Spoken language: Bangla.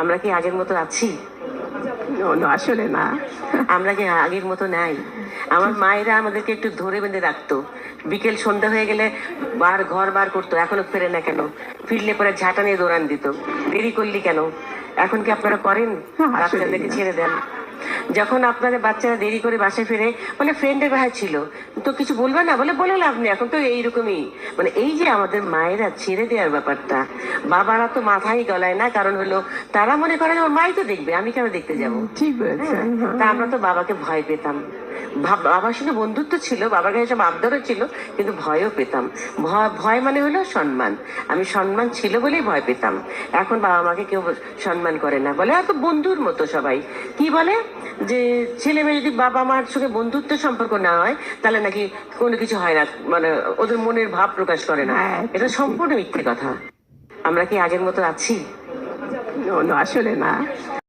আমরা কি আগের মতো আছি? আসলে না। আমরা কি আগের মতো নাই? আমার মায়েরা আমাদেরকে একটু ধরে বেঁধে রাখতো, বিকেল সন্ধ্যা হয়ে গেলে ঘর বার করতো, এখনো ফেরে না কেন, ফিরলে পরে ঝাঁটা নিয়ে দৌড়ান দিত, দেরি করলি কেন। এখন কি আপনারা করেন? আসলেই বাচ্চাদেরকে না। ছেড়ে দেন। যখন আপনাদের বাচ্চারা দেরি করে বাসায় ফিরে, মানে ফ্রেন্ডের বাসায় ছিল, তো কিছু বলবে না, বলে লাভ নেই, এখন তো এইরকমই। মানে এই যে আমাদের মায়েরা ছেড়ে দেওয়ার ব্যাপারটা, বাবারা তো মাথায় গলায় না, কারণ হলো তারা মনে করে ওর মাই তো দেখবে, আমি কেন দেখতে যাব। ঠিক বলেছেন। তা আমরা তো বাবাকে ভয় পেতাম। বাবার সঙ্গে বন্ধুত্ব ছিল, বাবার কাছে সব আবদারও ছিল, কিন্তু ভয়ও পেতাম। ভয় মানে হলো সম্মান। আমি সম্মান ছিল বলেই ভয় পেতাম। এখন বাবা মাকে কেউ সম্মান করে না, বলে আর তো বন্ধুর মতো সবাই। কি বলে যে ছেলে মেয়ে যদি বাবা মার সঙ্গে বন্ধুত্ব সম্পর্ক না হয়, তাহলে নাকি কোনো কিছু হয় না, মানে ওদের মনের ভাব প্রকাশ করে না। হ্যাঁ, এটা সম্পূর্ণ মিথ্যে কথা। আমরা কি আগের মতো আছি? আসলে না।